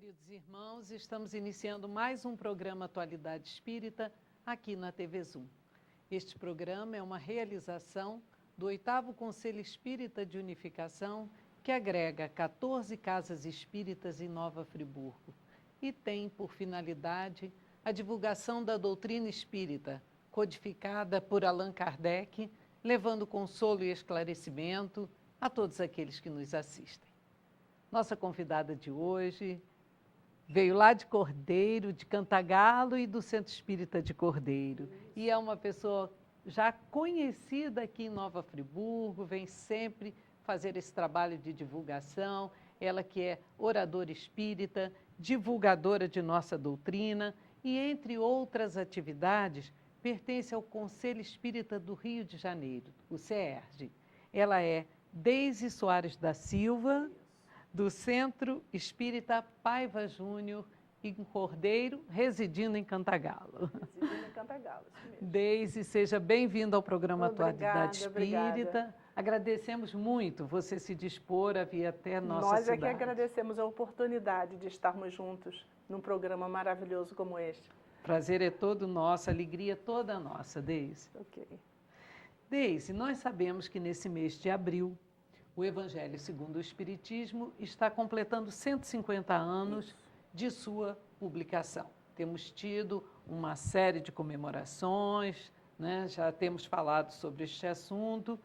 Queridos irmãos, estamos iniciando mais um programa Atualidade Espírita aqui na TV Zoom. Este programa é uma realização do 8º Conselho Espírita de Unificação, que agrega 14 casas espíritas em Nova Friburgo e tem por finalidade a divulgação da doutrina espírita, codificada por Allan Kardec, levando consolo e esclarecimento a todos aqueles que nos assistem. Nossa convidada de hoje veio lá de Cordeiro, de Cantagalo e do Centro Espírita de Cordeiro. E é uma pessoa já conhecida aqui em Nova Friburgo, vem sempre fazer esse trabalho de divulgação. Ela que é oradora espírita, divulgadora de nossa doutrina e, entre outras atividades, pertence ao Conselho Espírita do Rio de Janeiro, o CERJ. Ela é Deise Soares da Silva, do Centro Espírita Paiva Júnior, em Cordeiro, residindo em Cantagalo. Residindo em Cantagalo, isso mesmo. Deise, seja bem-vinda ao programa Atualidade Espírita. Obrigada. Agradecemos muito você se dispor a vir até nossa Nós cidade. é que agradecemos a oportunidade de estarmos juntos num programa maravilhoso como este. Prazer é todo nosso, alegria toda nossa, Deise. Ok. Deise, nós sabemos que nesse mês de abril, o Evangelho segundo o Espiritismo está completando 150 anos de sua publicação. Temos tido uma série de comemorações, né? Já temos falado sobre este assunto.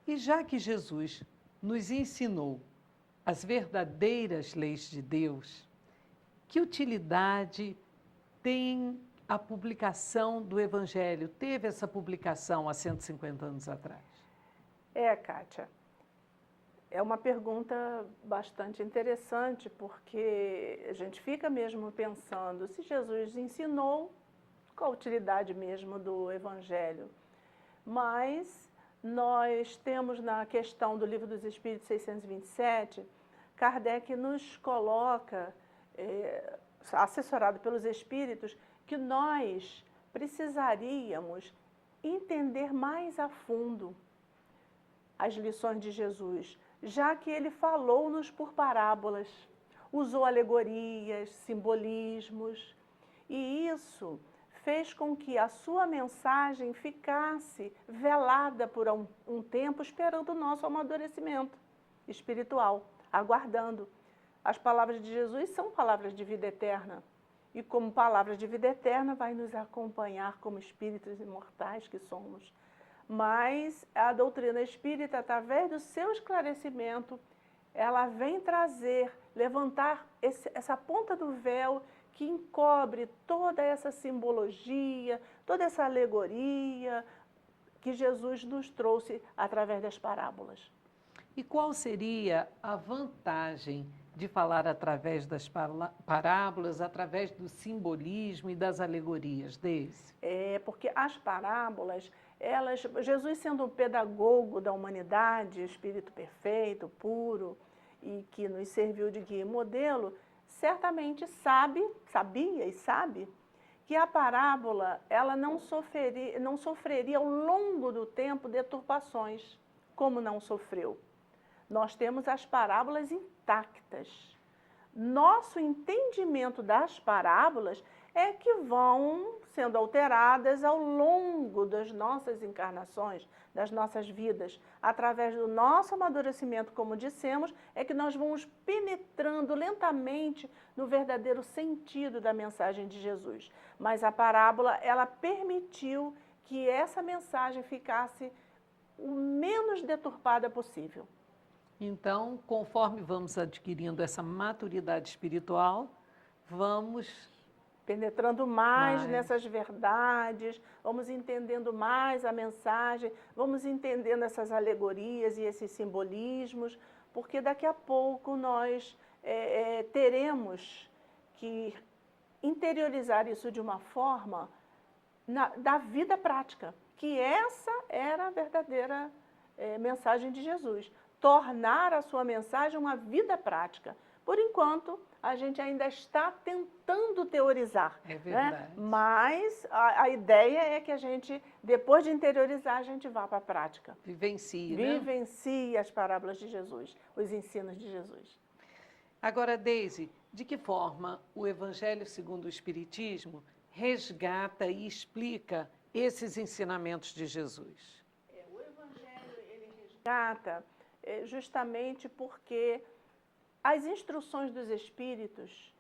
E já que Jesus nos ensinou as verdadeiras leis de Deus, que utilidade tem a publicação do Evangelho? Teve essa publicação há 150 anos atrás? Kátia. É uma pergunta bastante interessante, porque a gente fica mesmo pensando, se Jesus ensinou, qual a utilidade mesmo do Evangelho? Mas nós temos na questão do Livro dos Espíritos 627, Kardec nos coloca, assessorado pelos Espíritos, que nós precisaríamos entender mais a fundo as lições de Jesus, já que ele falou-nos por parábolas, usou alegorias, simbolismos, e isso fez com que a sua mensagem ficasse velada por um tempo, esperando o nosso amadurecimento espiritual, aguardando. As palavras de Jesus são palavras de vida eterna, e como palavras de vida eterna vai nos acompanhar como espíritos imortais que somos. Mas a doutrina espírita, através do seu esclarecimento, ela vem trazer, levantar essa ponta do véu que encobre toda essa simbologia, toda essa alegoria que Jesus nos trouxe através das parábolas. E qual seria a vantagem de falar através das parábolas, através do simbolismo e das alegorias, Deise? Porque as parábolas, Jesus sendo um pedagogo da humanidade, espírito perfeito, puro, e que nos serviu de guia e modelo, certamente sabia e sabe que a parábola ela não sofreria ao longo do tempo deturpações, como não sofreu. Nós temos as parábolas intactas. Nosso entendimento das parábolas é que vão sendo alteradas ao longo das nossas encarnações, das nossas vidas. Através do nosso amadurecimento, como dissemos, é que nós vamos penetrando lentamente no verdadeiro sentido da mensagem de Jesus. Mas a parábola, ela permitiu que essa mensagem ficasse o menos deturpada possível. Então, conforme vamos adquirindo essa maturidade espiritual, vamos penetrando mais nessas verdades, vamos entendendo mais a mensagem, vamos entendendo essas alegorias e esses simbolismos, porque daqui a pouco nós teremos que interiorizar isso de uma forma da vida prática, que essa era a verdadeira mensagem de Jesus. Tornar a sua mensagem uma vida prática. Por enquanto, a gente ainda está tentando teorizar. É verdade. Né? Mas a ideia é que a gente, depois de interiorizar, a gente vá para a prática. Vivencie, né? Vivencie as parábolas de Jesus, os ensinos de Jesus. Agora, Deise, De que forma o Evangelho segundo o Espiritismo resgata e explica esses ensinamentos de Jesus? O Evangelho, ele resgata justamente porque as instruções dos Espíritos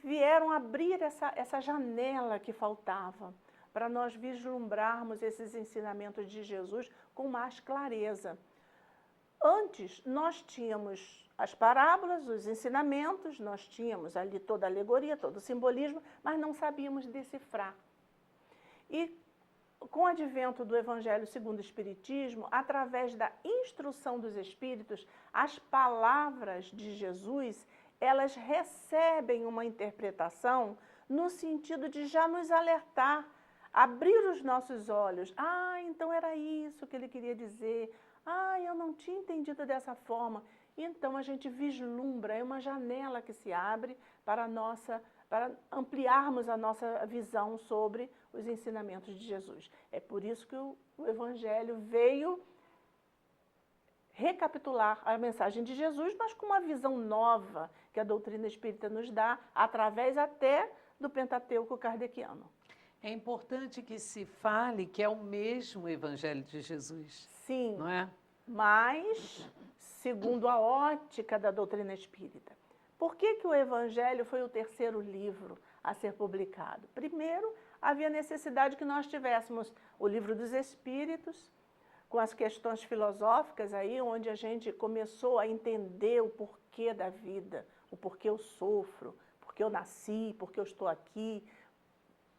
vieram abrir essa janela que faltava para nós vislumbrarmos esses ensinamentos de Jesus com mais clareza. Antes, nós tínhamos as parábolas, os ensinamentos, nós tínhamos ali toda a alegoria, todo o simbolismo, mas não sabíamos decifrar. E com o advento do Evangelho segundo o Espiritismo, através da instrução dos Espíritos, as palavras de Jesus, elas recebem uma interpretação no sentido de já nos alertar, abrir os nossos olhos. Ah, então era isso que ele queria dizer. Ah, eu não tinha entendido dessa forma. Então a gente vislumbra, é uma janela que se abre para ampliarmos a nossa visão sobre os ensinamentos de Jesus. É por isso que o Evangelho veio recapitular a mensagem de Jesus, mas com uma visão nova que a doutrina espírita nos dá, através até do Pentateuco kardeciano. É importante que se fale que é o mesmo Evangelho de Jesus. Sim, não é? Mas segundo a ótica da doutrina espírita. Por que o Evangelho foi o terceiro livro a ser publicado? Primeiro, havia necessidade que nós tivéssemos o Livro dos Espíritos, com as questões filosóficas aí, onde a gente começou a entender o porquê da vida, o porquê eu sofro, porquê eu nasci, porquê eu estou aqui,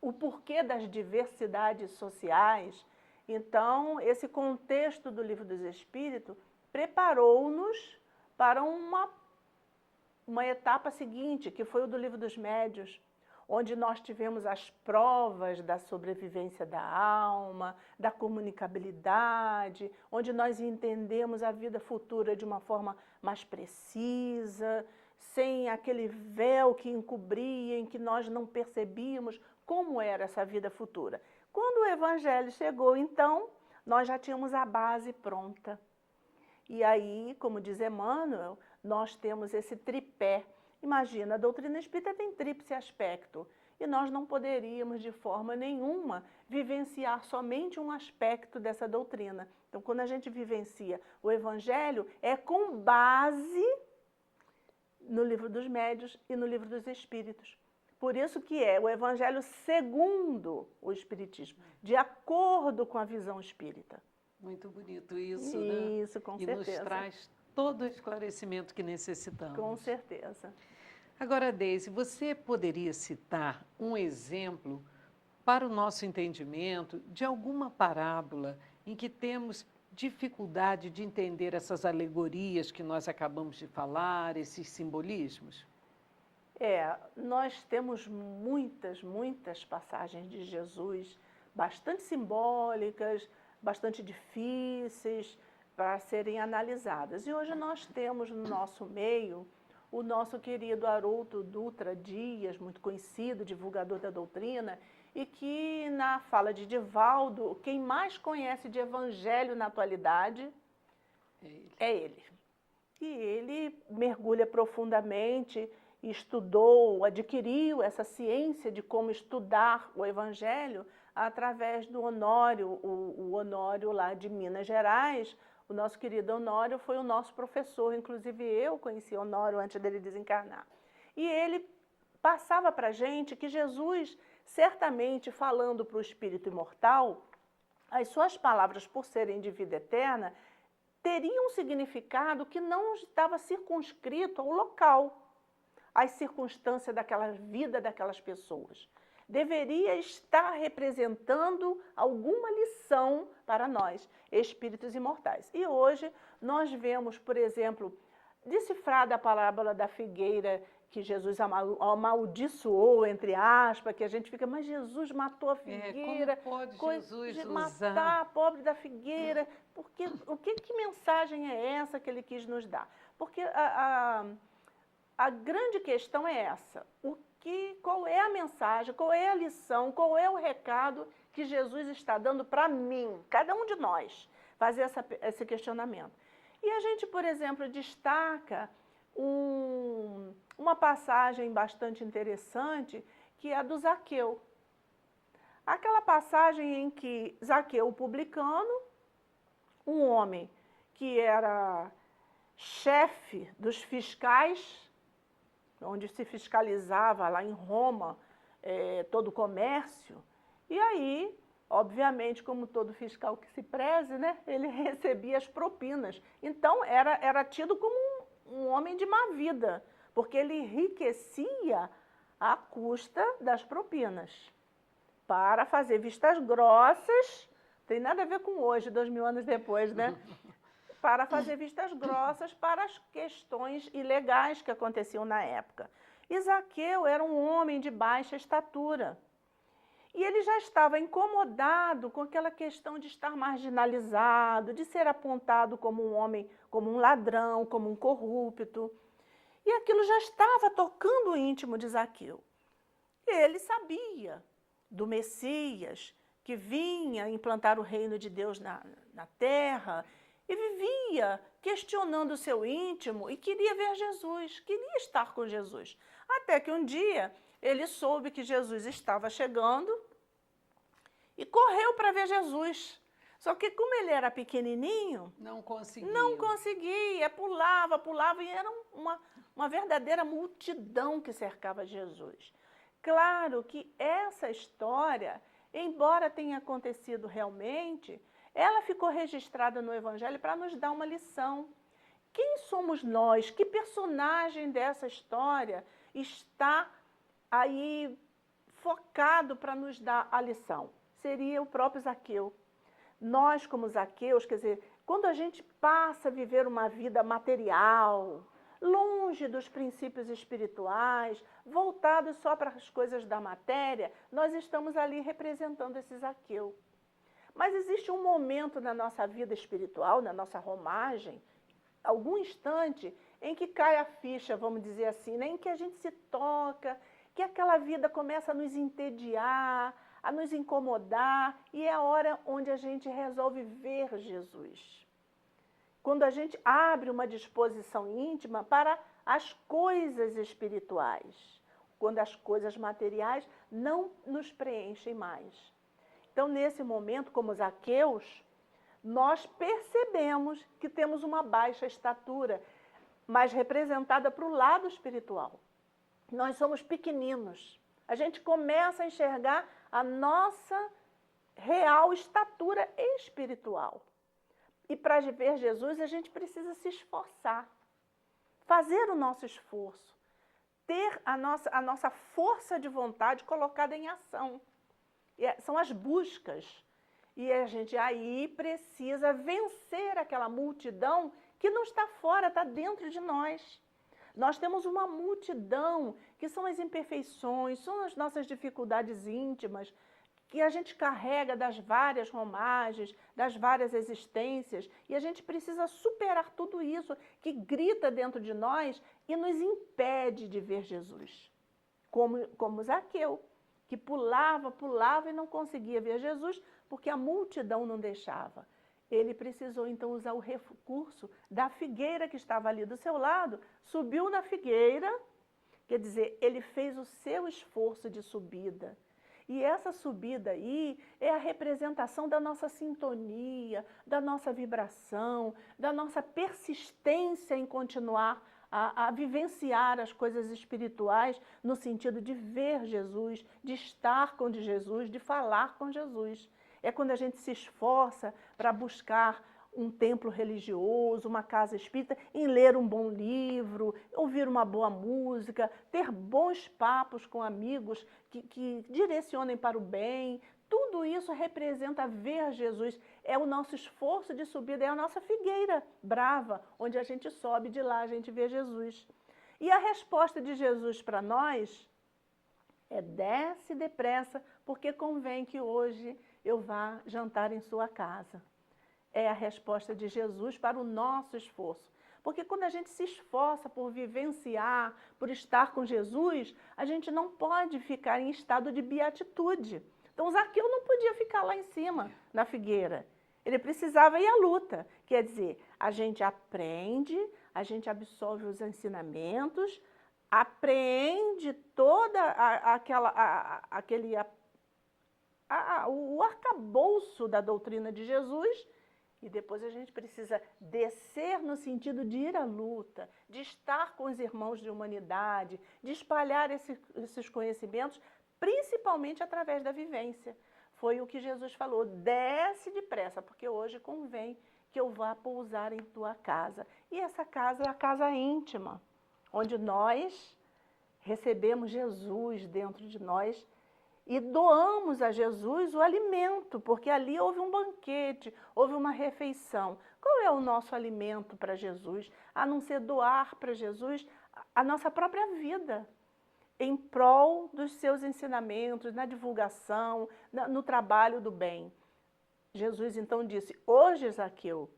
o porquê das diversidades sociais. Então, esse contexto do Livro dos Espíritos preparou-nos para uma etapa seguinte, que foi o do Livro dos Médiuns, onde nós tivemos as provas da sobrevivência da alma, da comunicabilidade, onde nós entendemos a vida futura de uma forma mais precisa, sem aquele véu que encobria, em que nós não percebíamos como era essa vida futura. Quando o Evangelho chegou, então, nós já tínhamos a base pronta. E aí, como diz Emmanuel, nós temos esse tripé. Imagina, a doutrina espírita tem tríplice aspecto, e nós não poderíamos, de forma nenhuma, vivenciar somente um aspecto dessa doutrina. Então, quando a gente vivencia o Evangelho, é com base no Livro dos Médiuns e no Livro dos Espíritos. Por isso que é o Evangelho segundo o Espiritismo, de acordo com a visão espírita. Muito bonito isso, né? Isso, com certeza. E nos traz todo o esclarecimento que necessitamos. Com certeza. Agora, Deise, você poderia citar um exemplo para o nosso entendimento de alguma parábola em que temos dificuldade de entender essas alegorias que nós acabamos de falar, esses simbolismos? Nós temos muitas passagens de Jesus, bastante simbólicas, bastante difíceis para serem analisadas. E hoje nós temos no nosso meio o nosso querido Haroldo Dutra Dias, muito conhecido, divulgador da doutrina, e que na fala de Divaldo, quem mais conhece de evangelho na atualidade é ele. E ele mergulha profundamente, estudou, adquiriu essa ciência de como estudar o evangelho através do Honório, o Honório lá de Minas Gerais. O nosso querido Honório foi o nosso professor, inclusive eu conheci Honório antes dele desencarnar. E ele passava para a gente que Jesus, certamente falando para o espírito imortal, as suas palavras, por serem de vida eterna, teriam um significado que não estava circunscrito ao local, às circunstâncias daquela vida daquelas pessoas. Deveria estar representando alguma lição para nós, espíritos imortais. E hoje nós vemos, por exemplo, decifrada a parábola da figueira que Jesus amaldiçoou, entre aspas, que a gente fica, mas Jesus matou a figueira. Como pode Jesus matar a pobre da figueira? Porque, que mensagem é essa que ele quis nos dar? Porque a grande questão é essa. Qual é a mensagem, qual é a lição, qual é o recado que Jesus está dando para mim, cada um de nós, fazer esse questionamento. E a gente, por exemplo, destaca uma passagem bastante interessante, que é a do Zaqueu. Aquela passagem em que Zaqueu, o publicano, um homem que era chefe dos fiscais, onde se fiscalizava lá em Roma todo o comércio, e aí, obviamente, como todo fiscal que se preze, né, ele recebia as propinas. Então, era tido como um homem de má vida, porque ele enriquecia à custa das propinas, para fazer vistas grossas, tem nada a ver com hoje, 2000 anos depois, né? Para fazer vistas grossas para as questões ilegais que aconteciam na época. E Zaqueu era um homem de baixa estatura. E ele já estava incomodado com aquela questão de estar marginalizado, de ser apontado como um homem, como um ladrão, como um corrupto. E aquilo já estava tocando o íntimo de Zaqueu. Ele sabia do Messias, que vinha implantar o reino de Deus na terra, e vivia questionando o seu íntimo e queria ver Jesus, queria estar com Jesus. Até que um dia ele soube que Jesus estava chegando e correu para ver Jesus. Só que como ele era pequenininho, não conseguia, pulava, e era uma verdadeira multidão que cercava Jesus. Claro que essa história, embora tenha acontecido realmente, ela ficou registrada no Evangelho para nos dar uma lição. Quem somos nós? Que personagem dessa história está aí focado para nos dar a lição? Seria o próprio Zaqueu. Nós, como Zaqueus, quer dizer, quando a gente passa a viver uma vida material, longe dos princípios espirituais, voltados só para as coisas da matéria, nós estamos ali representando esse Zaqueu. Mas existe um momento na nossa vida espiritual, na nossa romagem, algum instante em que cai a ficha, vamos dizer assim, né? Em que a gente se toca, que aquela vida começa a nos entediar, a nos incomodar, e é a hora onde a gente resolve ver Jesus. Quando a gente abre uma disposição íntima para as coisas espirituais, quando as coisas materiais não nos preenchem mais. Então, nesse momento, como Zaqueus, nós percebemos que temos uma baixa estatura, mas representada para o lado espiritual. Nós somos pequeninos. A gente começa a enxergar a nossa real estatura espiritual. E para ver Jesus, a gente precisa se esforçar, fazer o nosso esforço, ter a nossa força de vontade colocada em ação. São as buscas. E a gente aí precisa vencer aquela multidão que não está fora, está dentro de nós. Nós temos uma multidão que são as imperfeições, são as nossas dificuldades íntimas, que a gente carrega das várias romagens, das várias existências, e a gente precisa superar tudo isso que grita dentro de nós e nos impede de ver Jesus. Como Zaqueu, que pulava e não conseguia ver Jesus porque a multidão não deixava. Ele precisou então usar o recurso da figueira que estava ali do seu lado, subiu na figueira, quer dizer, ele fez o seu esforço de subida. E essa subida aí é a representação da nossa sintonia, da nossa vibração, da nossa persistência em continuar a vivenciar as coisas espirituais no sentido de ver Jesus, de estar com Jesus, de falar com Jesus. É quando a gente se esforça para buscar um templo religioso, uma casa espírita, em ler um bom livro, ouvir uma boa música, ter bons papos com amigos que direcionem para o bem. Tudo isso representa ver Jesus. É o nosso esforço de subida, é a nossa figueira brava, onde a gente sobe, de lá a gente vê Jesus. E a resposta de Jesus para nós é: desce depressa, porque convém que hoje eu vá jantar em sua casa. É a resposta de Jesus para o nosso esforço. Porque quando a gente se esforça por vivenciar, por estar com Jesus, a gente não pode ficar em estado de beatitude. Então, Zaqueu não podia ficar lá em cima, na figueira. Ele precisava ir à luta. Quer dizer, a gente aprende, a gente absorve os ensinamentos, apreende toda o arcabouço da doutrina de Jesus, e depois a gente precisa descer no sentido de ir à luta, de estar com os irmãos de humanidade, de espalhar esses conhecimentos, principalmente através da vivência. Foi o que Jesus falou: desce depressa, porque hoje convém que eu vá pousar em tua casa. E essa casa é a casa íntima, onde nós recebemos Jesus dentro de nós e doamos a Jesus o alimento, porque ali houve um banquete, houve uma refeição. Qual é o nosso alimento para Jesus? A não ser doar para Jesus a nossa própria vida, em prol dos seus ensinamentos, na divulgação, no trabalho do bem. Jesus então disse: hoje, Zaqueu,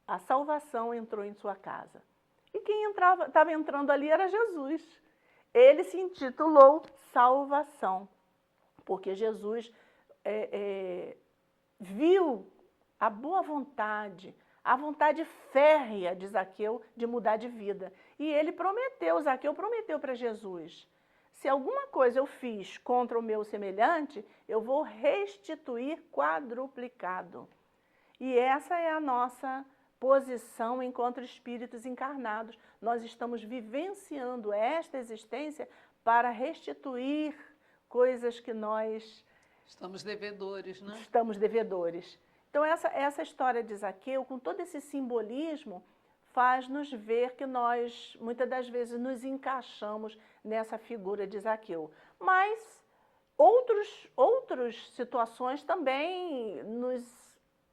a salvação entrou em sua casa. E quem estava entrando ali era Jesus. Ele se intitulou Salvação, porque Jesus viu a boa vontade, a vontade férrea de Zaqueu de mudar de vida. E ele prometeu, Zaqueu prometeu para Jesus: se alguma coisa eu fiz contra o meu semelhante, eu vou restituir quadruplicado. E essa é a nossa posição enquanto espíritos encarnados. Nós estamos vivenciando esta existência para restituir coisas que nós estamos devedores, né? Estamos devedores. Então, essa história de Zaqueu, com todo esse simbolismo, faz-nos ver que nós, muitas das vezes, nos encaixamos nessa figura de Zaqueu. Mas outras situações também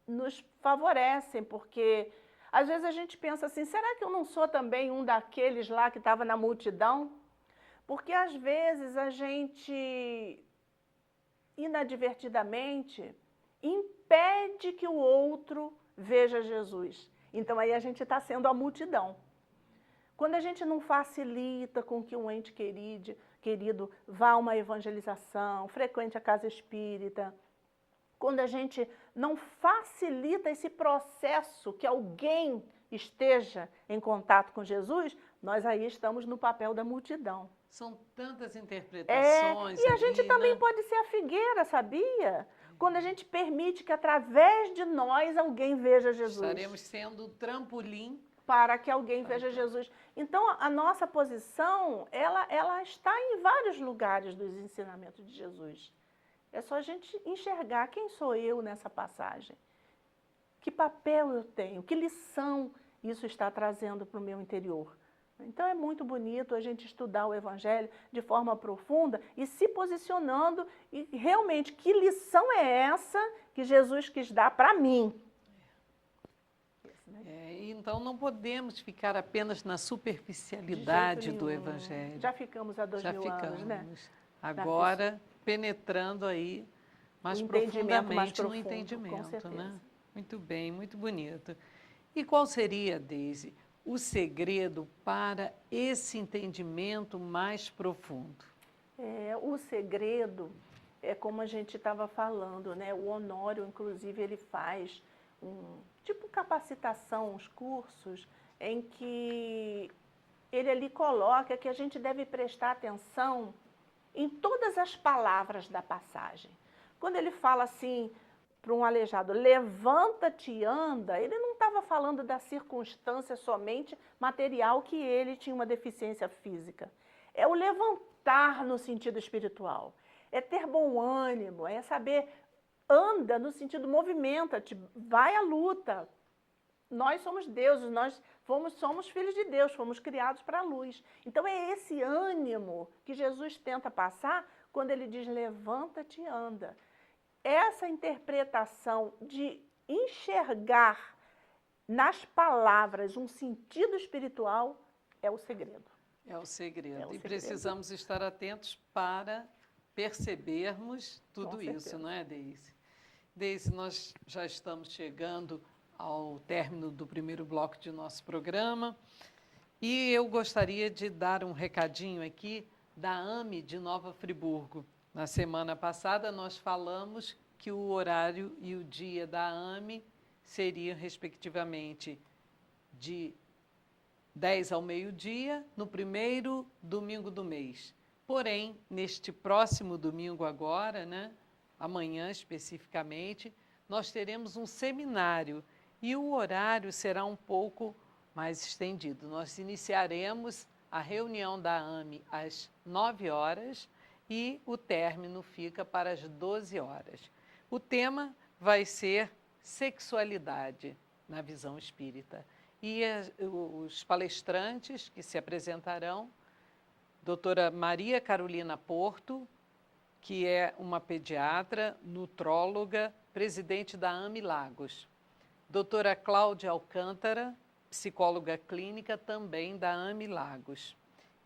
nos favorecem, porque às vezes a gente pensa assim: será que eu não sou também um daqueles lá que estava na multidão? Porque às vezes a gente, inadvertidamente, impede que o outro veja Jesus. Então aí a gente está sendo a multidão. Quando a gente não facilita com que um ente querido vá a uma evangelização, frequente a casa espírita, quando a gente não facilita esse processo que alguém esteja em contato com Jesus, nós aí estamos no papel da multidão. São tantas interpretações. E a gente também pode ser a figueira, sabia? Quando a gente permite que através de nós alguém veja Jesus. Estaremos sendo o trampolim para que alguém veja Jesus. Então, a nossa posição, ela está em vários lugares dos ensinamentos de Jesus. É só a gente enxergar quem sou eu nessa passagem. Que papel eu tenho, que lição isso está trazendo para o meu interior. Então é muito bonito a gente estudar o Evangelho de forma profunda e se posicionando e realmente que lição é essa que Jesus quis dar para mim. Então não podemos ficar apenas na superficialidade do Evangelho. Já ficamos há 2000 anos, né? Agora penetrando aí mais profundamente no entendimento, né? Muito bem, muito bonito. E qual seria, Deise, o segredo para esse entendimento mais profundo? O segredo é como a gente estava falando, né? O Honório, inclusive, ele faz tipo capacitação, uns cursos, em que ele ali coloca que a gente deve prestar atenção em todas as palavras da passagem. Quando ele fala assim para um aleijado, levanta-te e anda, ele não estava falando da circunstância somente material que ele tinha uma deficiência física. É o levantar no sentido espiritual, é ter bom ânimo, é saber, anda no sentido movimenta-te, vai à luta. Nós somos deuses, nós somos filhos de Deus, fomos criados para a luz. Então é esse ânimo que Jesus tenta passar quando ele diz levanta-te e anda. Essa interpretação de enxergar nas palavras um sentido espiritual é o segredo. É o segredo. E precisamos estar atentos para percebermos tudo isso, não é, Deise? Deise, nós já estamos chegando ao término do primeiro bloco de nosso programa e eu gostaria de dar um recadinho aqui da AME de Nova Friburgo. Na semana passada nós falamos que o horário e o dia da AME seriam, respectivamente, de 10 ao meio-dia, no primeiro domingo do mês. Porém, neste próximo domingo agora, né, amanhã especificamente, nós teremos um seminário e o horário será um pouco mais estendido. Nós iniciaremos a reunião da AME às 9 horas e o término fica para as 12 horas. O tema vai ser sexualidade na visão espírita. E os palestrantes que se apresentarão, doutora Maria Carolina Porto, que é uma pediatra, nutróloga, presidente da AME Lagos. Doutora Cláudia Alcântara, psicóloga clínica, também da AME Lagos.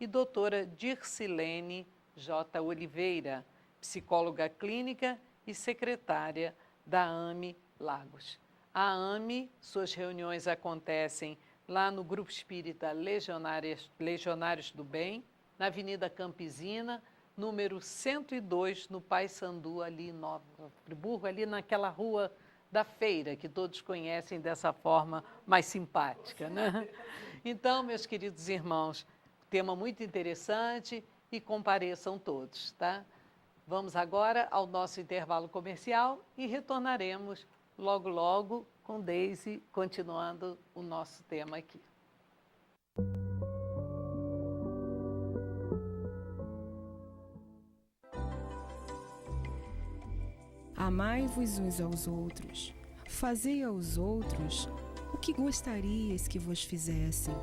E doutora Dircilene J. Oliveira, psicóloga clínica e secretária da AME Lagos. A AME, suas reuniões acontecem lá no Grupo Espírita Legionários do Bem, na Avenida Campesina, número 102, no Paissandu, ali em Nova Friburgo, ali naquela rua da feira, que todos conhecem dessa forma mais simpática, né? Então, meus queridos irmãos, tema muito interessante e compareçam todos, tá? Vamos agora ao nosso intervalo comercial e retornaremos logo, logo com Deise, continuando o nosso tema aqui. Amai-vos uns aos outros, fazei aos outros o que gostarias que vos fizessem,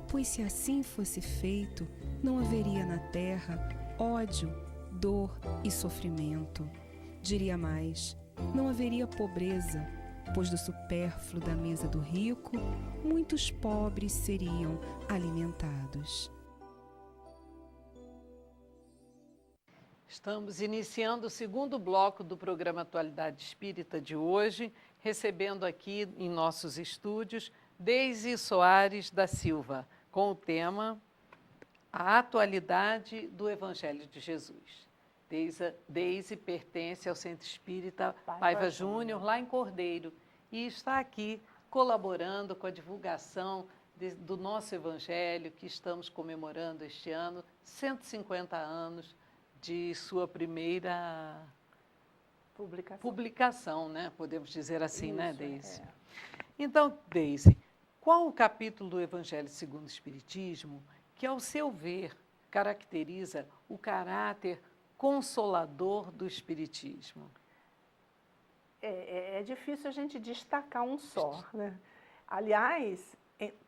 pois se assim fosse feito, não haveria na terra ódio, dor e sofrimento. Diria mais, não haveria pobreza, pois do supérfluo da mesa do rico, muitos pobres seriam alimentados. Estamos iniciando o segundo bloco do programa Atualidade Espírita de hoje, recebendo aqui em nossos estúdios Deise Soares da Silva, com o tema A Atualidade do Evangelho de Jesus. Deise pertence ao Centro Espírita Paiva Júnior, lá em Cordeiro, e está aqui colaborando com a divulgação do nosso Evangelho, que estamos comemorando este ano, 150 anos de sua primeira publicação, né? Podemos dizer assim, isso, né, Deise? É. Então, Deise, qual o capítulo do Evangelho segundo o Espiritismo que, ao seu ver, caracteriza o caráter consolador do Espiritismo? É difícil a gente destacar um só, né? Aliás,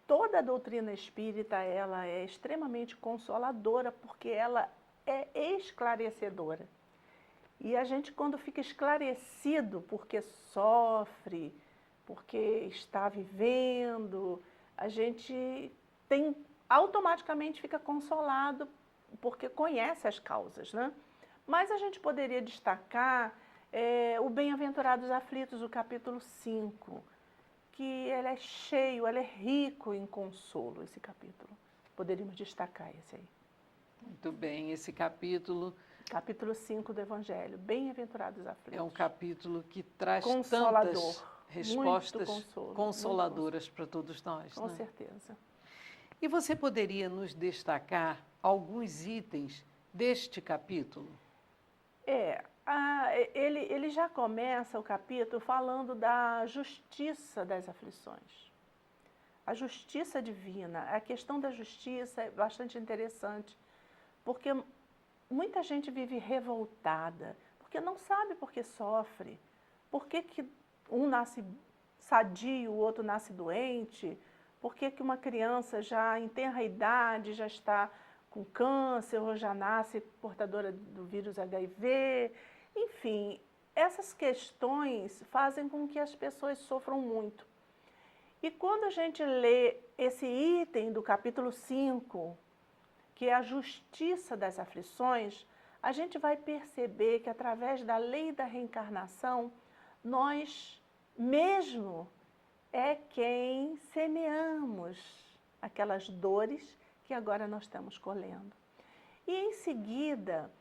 toda a doutrina espírita ela é extremamente consoladora porque ela é esclarecedora. E a gente, quando fica esclarecido porque sofre, porque está vivendo, a gente automaticamente fica consolado porque conhece as causas, né? Mas a gente poderia destacar o Bem-aventurados aflitos, o capítulo 5, que ele é cheio, ele é rico em consolo, esse capítulo. Poderíamos destacar esse aí. Muito bem, esse capítulo... Capítulo 5 do Evangelho, Bem-aventurados aflitos. É um capítulo que traz consolador, tantas respostas consoladoras para todos nós. Com né? certeza. E você poderia nos destacar alguns itens deste capítulo? Ele já começa o capítulo falando da justiça das aflições. A justiça divina, a questão da justiça é bastante interessante, porque muita gente vive revoltada, porque não sabe por que sofre, por que um nasce sadio, o outro nasce doente, por que uma criança já em tenra idade já está com câncer ou já nasce portadora do vírus HIV. Enfim, essas questões fazem com que as pessoas sofram muito. E quando a gente lê esse item do capítulo 5, que é a justiça das aflições, a gente vai perceber que através da lei da reencarnação, nós mesmo é quem semeamos aquelas dores que agora nós estamos colhendo. E em seguida,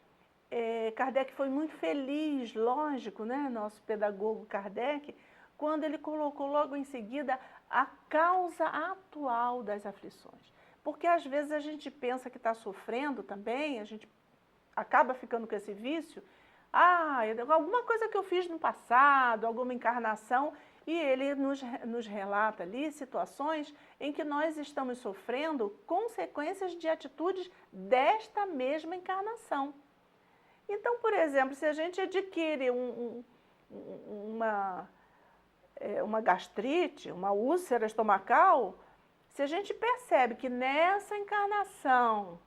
Kardec foi muito feliz, lógico, né, nosso pedagogo Kardec, quando ele colocou logo em seguida a causa atual das aflições. Porque às vezes a gente pensa que está sofrendo também, a gente acaba ficando com esse vício, alguma coisa que eu fiz no passado, alguma encarnação, e ele nos relata ali situações em que nós estamos sofrendo consequências de atitudes desta mesma encarnação. Então, por exemplo, se a gente adquire uma gastrite, uma úlcera estomacal, se a gente percebe que nessa encarnação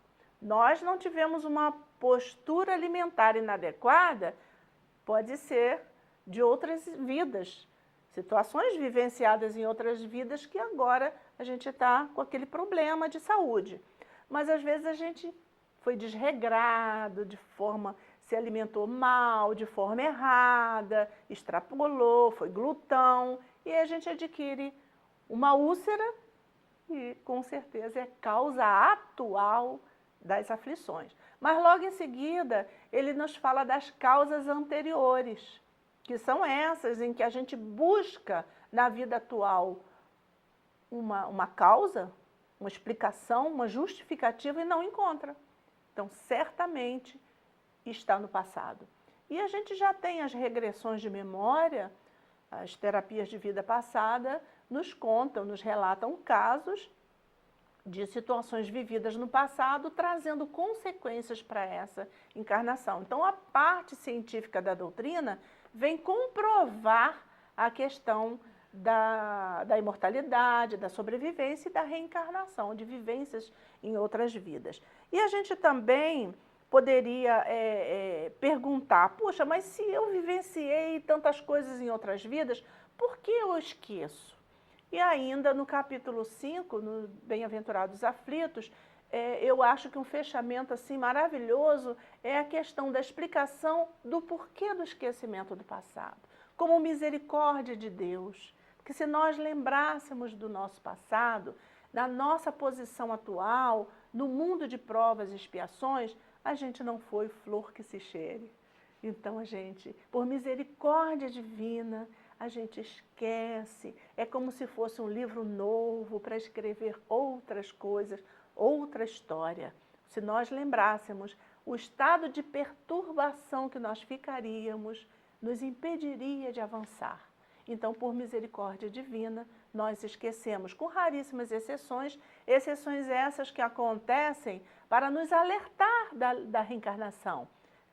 nós não tivemos uma postura alimentar inadequada, pode ser de outras vidas, situações vivenciadas em outras vidas que agora a gente está com aquele problema de saúde. Mas às vezes a gente foi desregrado, se alimentou mal, de forma errada, extrapolou, foi glutão, e a gente adquire uma úlcera e com certeza é causa atual das aflições. Mas logo em seguida ele nos fala das causas anteriores, que são essas em que a gente busca na vida atual uma causa, uma explicação, uma justificativa e não encontra. Então, certamente está no passado. E a gente já tem as regressões de memória, as terapias de vida passada nos contam, nos relatam casos de situações vividas no passado, trazendo consequências para essa encarnação. Então, a parte científica da doutrina vem comprovar a questão da imortalidade, da sobrevivência e da reencarnação, de vivências em outras vidas. E a gente também poderia perguntar, puxa, mas se eu vivenciei tantas coisas em outras vidas, por que eu esqueço? E ainda no capítulo 5, no Bem-aventurados Aflitos, eu acho que um fechamento assim maravilhoso é a questão da explicação do porquê do esquecimento do passado, como misericórdia de Deus. Porque se nós lembrássemos do nosso passado, na nossa posição atual, no mundo de provas e expiações, a gente não foi flor que se cheire. Então a gente, por misericórdia divina, a gente esquece. É como se fosse um livro novo para escrever outras coisas, outra história. Se nós lembrássemos, o estado de perturbação que nós ficaríamos nos impediria de avançar. Então, por misericórdia divina, nós esquecemos, com raríssimas exceções essas que acontecem para nos alertar da reencarnação.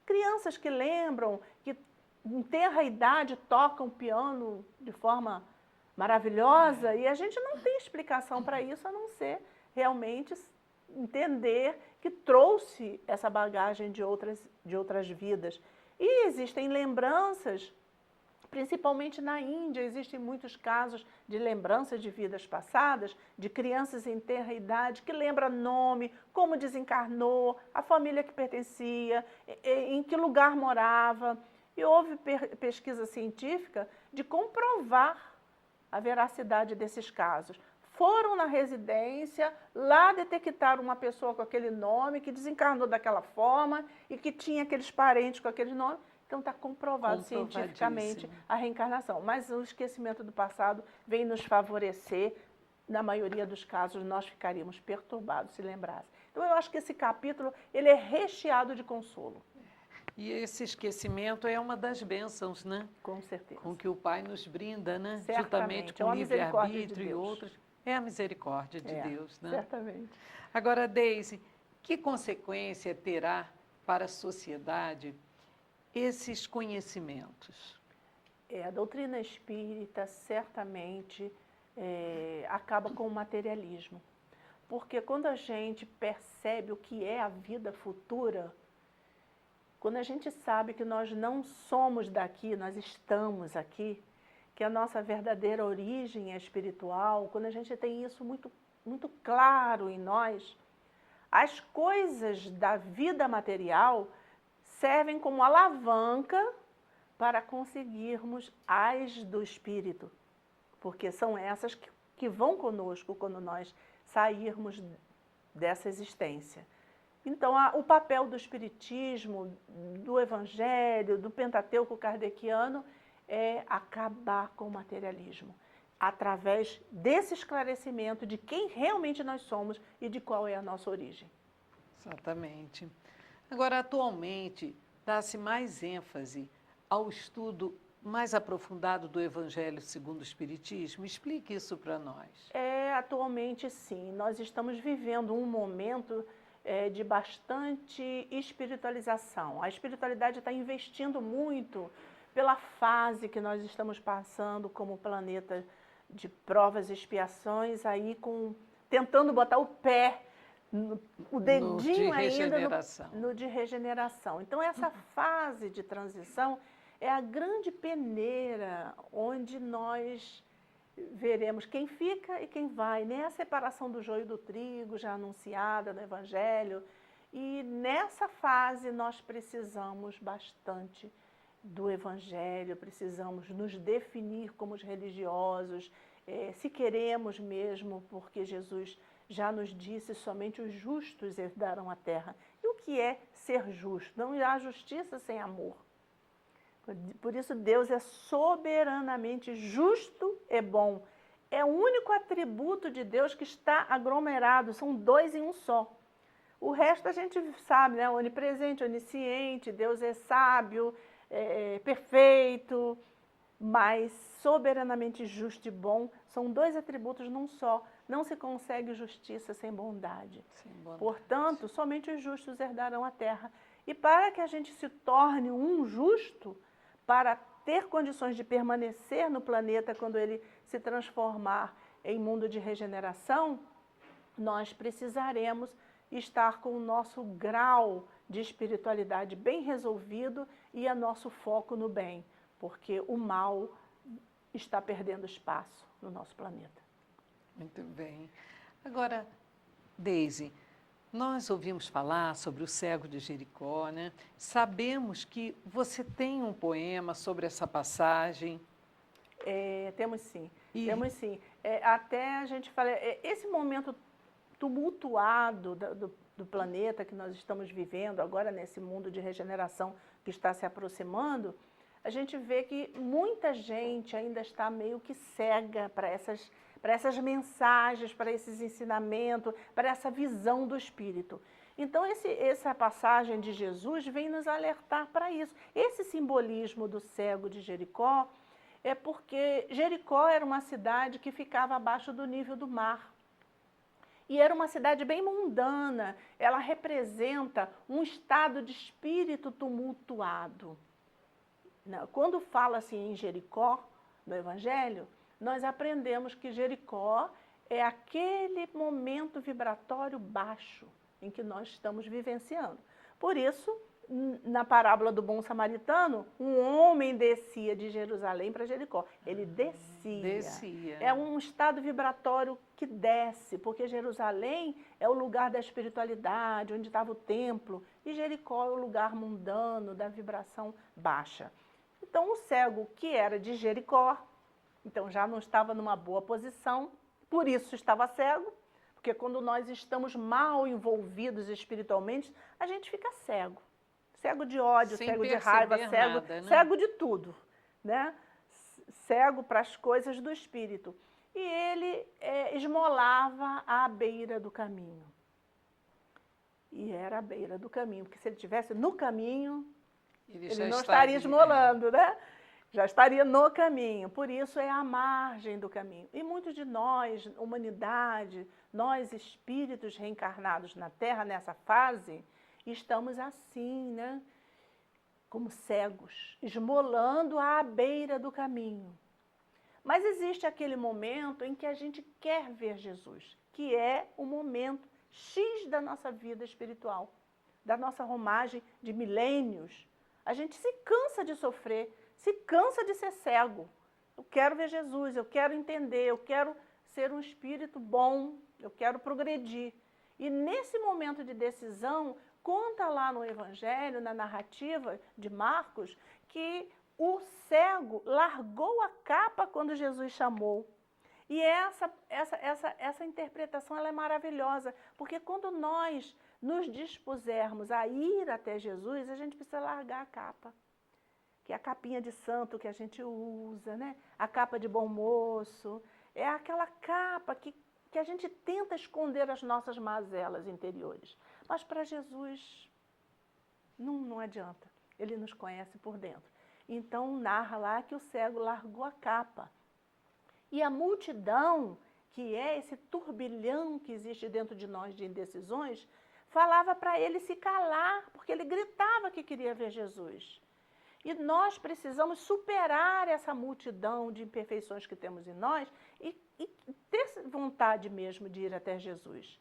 Crianças que lembram, que em tenra idade tocam piano de forma maravilhosa e a gente não tem explicação para isso, a não ser realmente entender que trouxe essa bagagem de outras vidas. E existem lembranças, principalmente na Índia, existem muitos casos de lembranças de vidas passadas, de crianças em tenra idade que lembram nome, como desencarnou, a família que pertencia, em que lugar morava. E houve pesquisa científica de comprovar a veracidade desses casos. Foram na residência, lá detectaram uma pessoa com aquele nome, que desencarnou daquela forma e que tinha aqueles parentes com aquele nome. Então está comprovado cientificamente a reencarnação. Mas o esquecimento do passado vem nos favorecer. Na maioria dos casos, nós ficaríamos perturbados se lembrasse. Então eu acho que esse capítulo ele é recheado de consolo. E esse esquecimento é uma das bênçãos, né? Com certeza. Com que o Pai nos brinda, né? Certamente. Juntamente com o livre-arbítrio e outros. É a misericórdia de Deus, né? Certamente. Agora, Deise, que consequência terá para a sociedade esses conhecimentos? A doutrina espírita certamente acaba com o materialismo. Porque quando a gente percebe o que é a vida futura, quando a gente sabe que nós não somos daqui, nós estamos aqui, que a nossa verdadeira origem é espiritual, quando a gente tem isso muito, muito claro em nós, as coisas da vida material servem como alavanca para conseguirmos as do espírito, porque são essas que vão conosco quando nós sairmos dessa existência. Então, o papel do Espiritismo, do Evangelho, do Pentateuco kardeciano é acabar com o materialismo, através desse esclarecimento de quem realmente nós somos e de qual é a nossa origem. Exatamente. Agora, atualmente, dá-se mais ênfase ao estudo mais aprofundado do Evangelho segundo o Espiritismo? Explique isso para nós. Atualmente, sim. Nós estamos vivendo um momento de bastante espiritualização. A espiritualidade está investindo muito pela fase que nós estamos passando como planeta de provas e expiações, aí tentando botar o pé, o dedinho ainda no de regeneração. Então, essa fase de transição é a grande peneira onde nós veremos quem fica e quem vai, né? A separação do joio do trigo, já anunciada no Evangelho. E nessa fase nós precisamos bastante do Evangelho, precisamos nos definir como os religiosos, se queremos mesmo, porque Jesus já nos disse, somente os justos herdarão a terra. E o que é ser justo? Não há justiça sem amor. Por isso Deus é soberanamente justo e bom. É o único atributo de Deus que está aglomerado, são dois em um só. O resto a gente sabe, né? Onipresente, onisciente, Deus é sábio, perfeito, mas soberanamente justo e bom são dois atributos num só. Não se consegue justiça sem bondade. Portanto, somente os justos herdarão a terra. E para que a gente se torne um justo, para ter condições de permanecer no planeta quando ele se transformar em mundo de regeneração, nós precisaremos estar com o nosso grau de espiritualidade bem resolvido e a nosso foco no bem, porque o mal está perdendo espaço no nosso planeta. Muito bem. Agora, Deise, nós ouvimos falar sobre o cego de Jericó, né? Sabemos que você tem um poema sobre essa passagem. Temos sim, temos sim. Até a gente fala, esse momento tumultuado do planeta que nós estamos vivendo, agora nesse mundo de regeneração que está se aproximando, a gente vê que muita gente ainda está meio que cega para essas mensagens, para esses ensinamentos, para essa visão do Espírito. Então, essa passagem de Jesus vem nos alertar para isso. Esse simbolismo do cego de Jericó é porque Jericó era uma cidade que ficava abaixo do nível do mar. E era uma cidade bem mundana, ela representa um estado de espírito tumultuado. Quando fala-se em Jericó, no Evangelho, nós aprendemos que Jericó é aquele momento vibratório baixo em que nós estamos vivenciando. Por isso, na parábola do bom samaritano, um homem descia de Jerusalém para Jericó. Ele descia. É um estado vibratório que desce, porque Jerusalém é o lugar da espiritualidade, onde estava o templo, e Jericó é o lugar mundano, da vibração baixa. Então, o cego que era de Jericó, então já não estava numa boa posição, por isso estava cego, porque quando nós estamos mal envolvidos espiritualmente, a gente fica cego. Cego de ódio, cego de raiva, cego de tudo, né? Cego para as coisas do espírito. E ele esmolava à beira do caminho. E era à beira do caminho, porque se ele estivesse no caminho, ele não estaria esmolando, né? Já estaria no caminho, por isso é à margem do caminho. E muitos de nós, humanidade, nós espíritos reencarnados na Terra, nessa fase, estamos assim, né? Como cegos, esmolando à beira do caminho. Mas existe aquele momento em que a gente quer ver Jesus, que é o momento X da nossa vida espiritual, da nossa romagem de milênios. A gente se cansa de sofrer, se cansa de ser cego. Eu quero ver Jesus, eu quero entender, eu quero ser um espírito bom, eu quero progredir. E nesse momento de decisão, conta lá no Evangelho, na narrativa de Marcos, que o cego largou a capa quando Jesus chamou. E essa interpretação ela é maravilhosa, porque quando nós nos dispusermos a ir até Jesus, a gente precisa largar a capa, que é a capinha de santo que a gente usa, né? A capa de bom moço, é aquela capa que a gente tenta esconder as nossas mazelas interiores. Mas para Jesus não adianta, ele nos conhece por dentro. Então narra lá que o cego largou a capa. E a multidão, que é esse turbilhão que existe dentro de nós de indecisões, falava para ele se calar, porque ele gritava que queria ver Jesus. E nós precisamos superar essa multidão de imperfeições que temos em nós e ter vontade mesmo de ir até Jesus,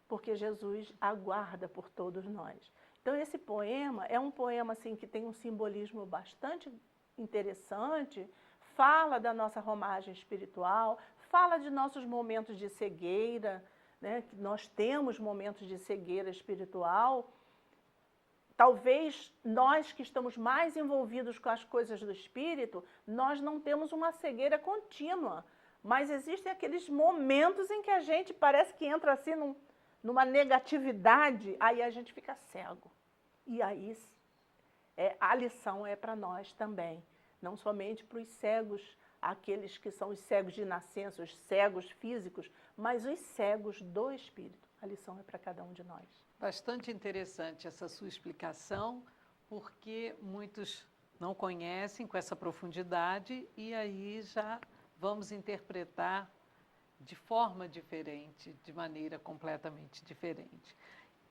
porque Jesus aguarda por todos nós. Então esse poema é um poema assim, que tem um simbolismo bastante interessante, fala da nossa romagem espiritual, fala de nossos momentos de cegueira, né? Que nós temos momentos de cegueira espiritual. Talvez nós que estamos mais envolvidos com as coisas do espírito, nós não temos uma cegueira contínua, mas existem aqueles momentos em que a gente parece que entra assim numa negatividade, aí a gente fica cego. E aí a lição é para nós também, não somente para os cegos, aqueles que são os cegos de nascença, os cegos físicos, mas os cegos do espírito. A lição é para cada um de nós. Bastante interessante essa sua explicação, porque muitos não conhecem com essa profundidade e aí já vamos interpretar de forma diferente, de maneira completamente diferente.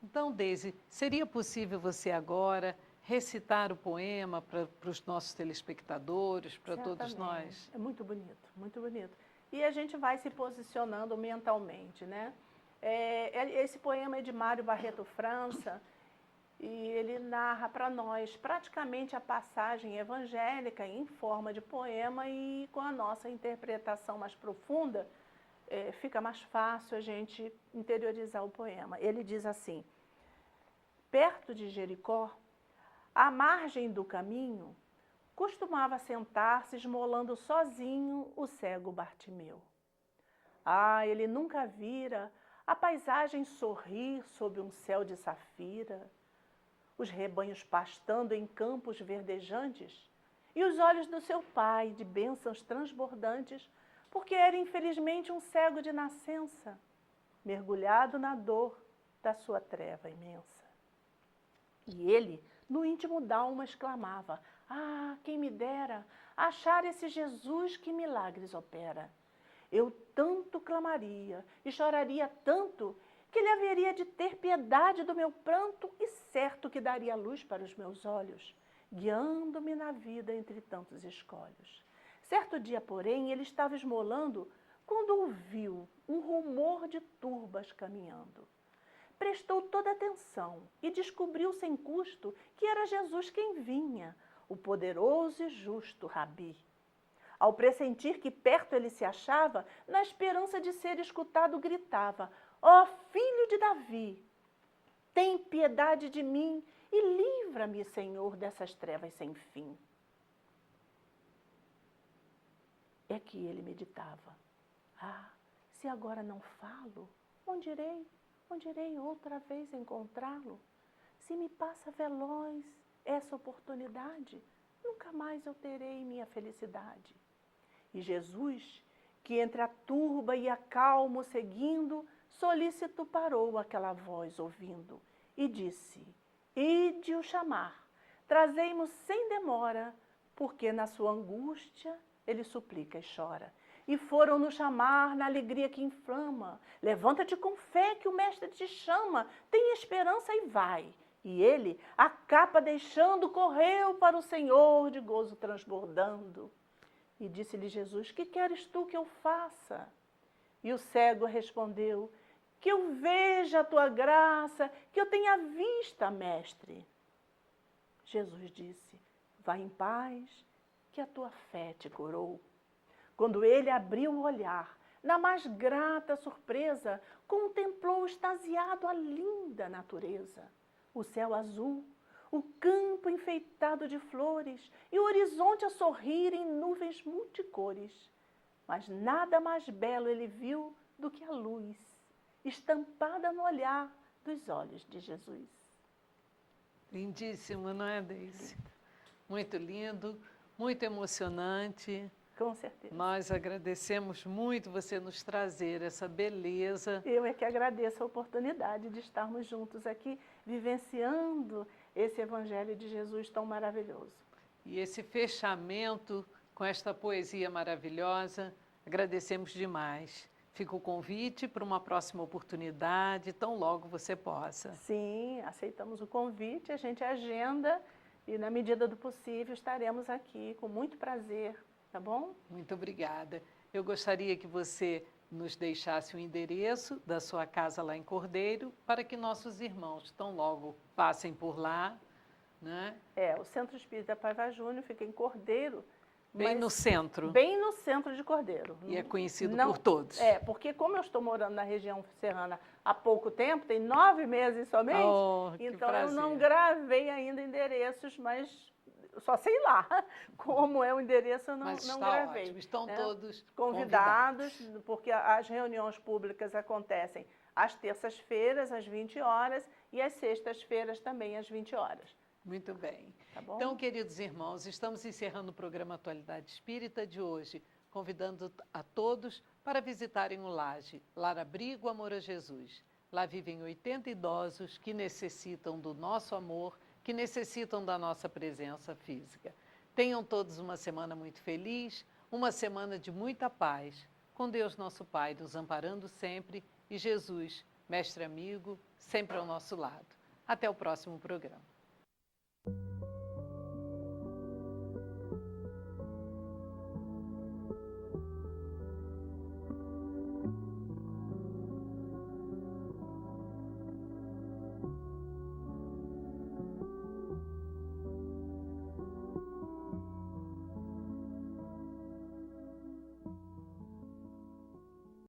Então, Deise, seria possível você agora recitar o poema para os nossos telespectadores, para todos nós? É muito bonito, muito bonito. E a gente vai se posicionando mentalmente, né? Esse poema é de Mário Barreto França e ele narra para nós praticamente a passagem evangélica em forma de poema e com a nossa interpretação mais profunda, fica mais fácil a gente interiorizar o poema. Ele diz assim: perto de Jericó, à margem do caminho, costumava sentar-se esmolando sozinho o cego Bartimeu. Ah, ele nunca vira a paisagem sorrir sob um céu de safira, os rebanhos pastando em campos verdejantes e os olhos do seu pai de bênçãos transbordantes, porque era infelizmente um cego de nascença, mergulhado na dor da sua treva imensa. E ele, no íntimo d'alma, exclamava: ah, quem me dera achar esse Jesus que milagres opera! Eu tanto clamaria e choraria tanto que ele haveria de ter piedade do meu pranto e certo que daria luz para os meus olhos, guiando-me na vida entre tantos escolhos. Certo dia, porém, ele estava esmolando quando ouviu um rumor de turbas caminhando. Prestou toda atenção e descobriu sem custo que era Jesus quem vinha, o poderoso e justo Rabi. Ao pressentir que perto ele se achava, na esperança de ser escutado, gritava: ó filho de Davi, tem piedade de mim e livra-me, Senhor, dessas trevas sem fim. É que ele meditava: ah, se agora não falo, onde irei outra vez encontrá-lo? Se me passa veloz essa oportunidade, nunca mais eu terei minha felicidade. E Jesus, que entre a turba e a calmo seguindo, solícito parou aquela voz ouvindo e disse: ide-o chamar, trazei-mo sem demora, porque na sua angústia ele suplica e chora. E foram-no chamar na alegria que inflama: levanta-te com fé que o mestre te chama, tem esperança e vai. E ele, a capa deixando, correu para o Senhor de gozo transbordando. E disse-lhe Jesus: que queres tu que eu faça? E o cego respondeu: que eu veja a tua graça, que eu tenha vista, mestre. Jesus disse: vai em paz, que a tua fé te curou. Quando ele abriu o olhar, na mais grata surpresa, contemplou extasiado a linda natureza, o céu azul, o campo enfeitado de flores e o horizonte a sorrir em nuvens multicores. mas nada mais belo ele viu do que a luz, estampada no olhar dos olhos de Jesus. Lindíssimo, não é, Deise? Muito lindo, muito emocionante. Com certeza. Nós agradecemos muito você nos trazer essa beleza. Eu é que agradeço a oportunidade de estarmos juntos aqui, vivenciando esse Evangelho de Jesus tão maravilhoso. E esse fechamento com esta poesia maravilhosa, agradecemos demais. Fica o convite para uma próxima oportunidade, tão logo você possa. Sim, aceitamos o convite, a gente agenda e, na medida do possível, estaremos aqui com muito prazer, tá bom? Muito obrigada. Eu gostaria que você nos deixasse o endereço da sua casa lá em Cordeiro, para que nossos irmãos tão logo passem por lá, né? O Centro Espírita Paiva Júnior fica em Cordeiro. Bem no centro. Bem no centro de Cordeiro. E é conhecido Não, por todos. Porque como eu estou morando na região serrana há pouco tempo, tem 9 meses somente, então eu não gravei ainda endereços, mas só sei lá como é o endereço, eu não gravei. Ótimo. Estão todos convidados, porque as reuniões públicas acontecem às terças-feiras, às 20 horas, e às sextas-feiras também, às 20 horas. Muito bem. Tá bom? Então, queridos irmãos, estamos encerrando o programa Atualidade Espírita de hoje, convidando a todos para visitarem o Laje, Lar Abrigo Amor a Jesus. Lá vivem 80 idosos que necessitam do nosso amor, que necessitam da nossa presença física. Tenham todos uma semana muito feliz, uma semana de muita paz, com Deus nosso Pai nos amparando sempre e Jesus, mestre amigo, sempre ao nosso lado. Até o próximo programa.